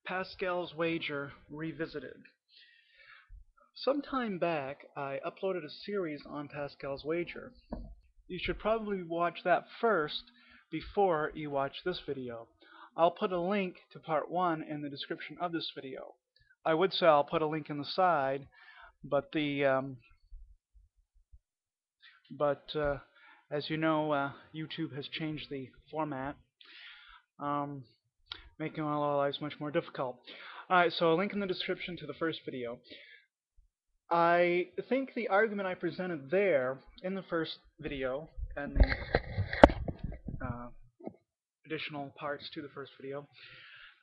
Pascal's Wager Revisited. Some time back, I uploaded a series on Pascal's Wager. You should probably watch that first before you watch this video. I'll put a link to part 1 in the description of this video. I would say I'll put a link in the side, but as you know, YouTube has changed the format, um, making our lives much more difficult. Alright, so a link in the description to the first video. I think the argument I presented there in the first video and the uh, additional parts to the first video,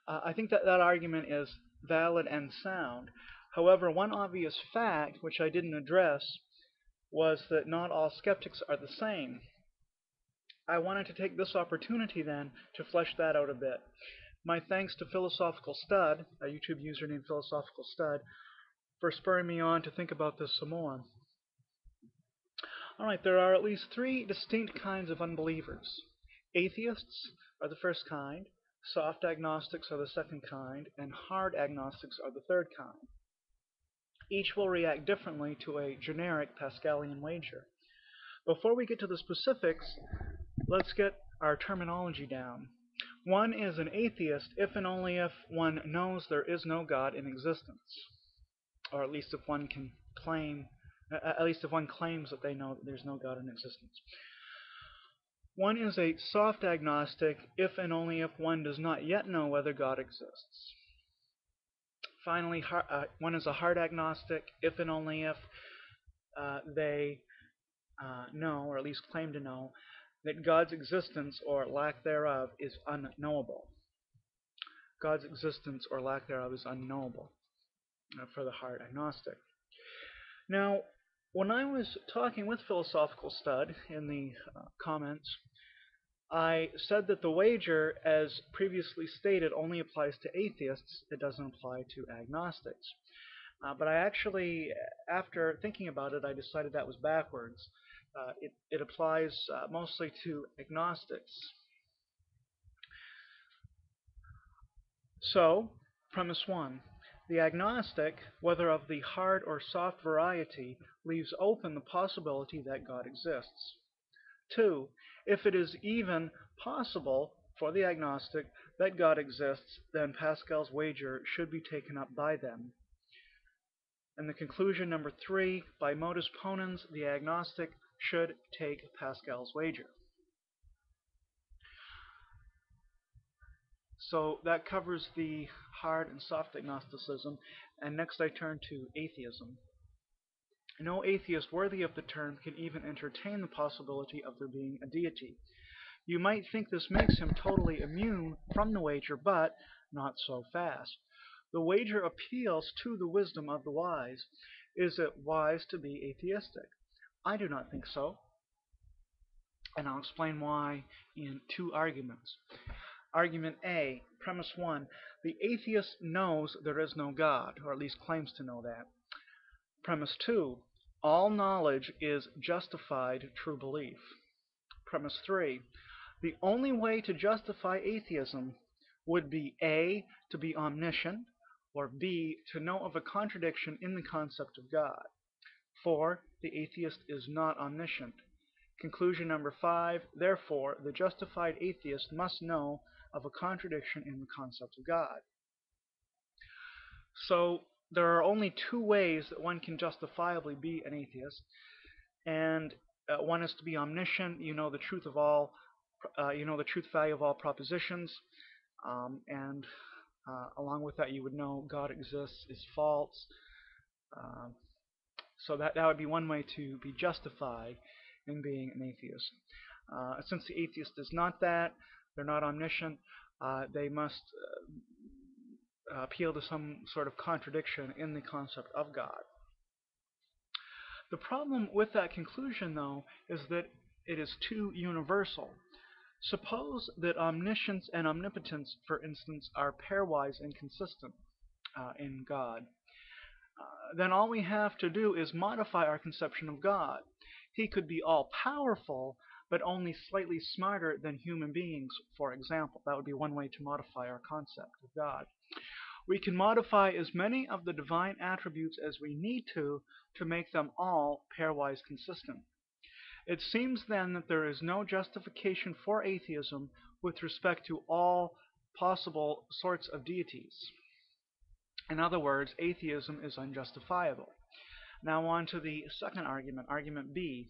I think that argument is valid and sound. However, one obvious fact which I didn't address was that not all skeptics are the same. I wanted to take this opportunity then to flesh that out a bit. My thanks to Philosophical Stud, a YouTube user named Philosophical Stud, for spurring me on to think about this some more. Alright, there are at least 3 distinct kinds of unbelievers. Atheists are the first kind, soft agnostics are the second kind, and hard agnostics are the third kind. Each will react differently to a generic Pascalian wager. Before we get to the specifics, let's get our terminology down. One is an atheist if and only if one knows there is no God in existence, or at least if one can claim, at least if one claims that they know that there's no God in existence. One is a soft agnostic if and only if one does not yet know whether God exists. Finally, one is a hard agnostic if and only if they know, or at least claim to know, that God's existence or lack thereof is unknowable. God's existence or lack thereof is unknowable for the hard agnostic. Now, when I was talking with Philosophical Stud in the comments, I said that the wager, as previously stated, only applies to atheists. It doesn't apply to agnostics. But I actually, after thinking about it, I decided that was backwards. It applies mostly to agnostics. So, premise 1. The agnostic, whether of the hard or soft variety, leaves open the possibility that God exists. 2. If it is even possible for the agnostic that God exists, then Pascal's wager should be taken up by them. And the conclusion number 3, by modus ponens, the agnostic should take Pascal's wager. So that covers the hard and soft agnosticism, and next I turn to atheism. No atheist worthy of the term can even entertain the possibility of there being a deity. You might think this makes him totally immune from the wager, but not so fast. The wager appeals to the wisdom of the wise. Is it wise to be atheistic? I do not think so, and I'll explain why in 2 arguments. Argument A, premise 1, the atheist knows there is no God, or at least claims to know that. Premise 2, all knowledge is justified true belief. Premise 3, the only way to justify atheism would be A, to be omniscient, or B, to know of a contradiction in the concept of God. 4, the atheist is not omniscient. Conclusion number 5, therefore, the justified atheist must know of a contradiction in the concept of God. So there are only 2 ways that one can justifiably be an atheist, and one is to be omniscient. You know the truth of all, you know the truth value of all propositions, and along with that, you would know God exists is false. So that would be one way to be justified in being an atheist. Since the atheist is not that, they're not omniscient, they must appeal to some sort of contradiction in the concept of God. The problem with that conclusion, though, is that it is too universal. Suppose that omniscience and omnipotence, for instance, are pairwise inconsistent in God. Then all we have to do is modify our conception of God. He could be all-powerful, but only slightly smarter than human beings, for example. That would be one way to modify our concept of God. We can modify as many of the divine attributes as we need to make them all pairwise consistent. It seems then that there is no justification for atheism with respect to all possible sorts of deities. In other words, atheism is unjustifiable. Now on to the second argument, argument B.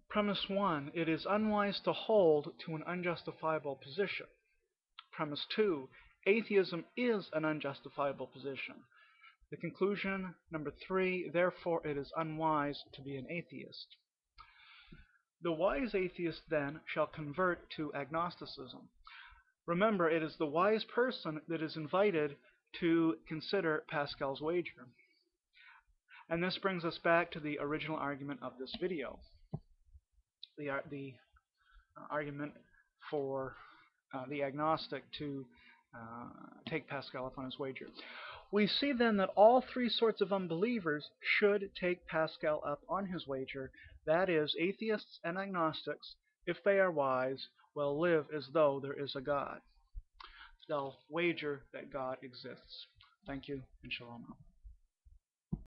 Premise 1, it is unwise to hold to an unjustifiable position. Premise 2, atheism is an unjustifiable position. The conclusion, number 3, therefore it is unwise to be an atheist. The wise atheist then shall convert to agnosticism. Remember, it is the wise person that is invited to consider Pascal's wager. And this brings us back to the original argument of this video. The argument for the agnostic to take Pascal up on his wager. We see then that all three sorts of unbelievers should take Pascal up on his wager. That is, atheists and agnostics, if they are wise, will live as though there is a God. They'll wager that God exists. Thank you, and shalom.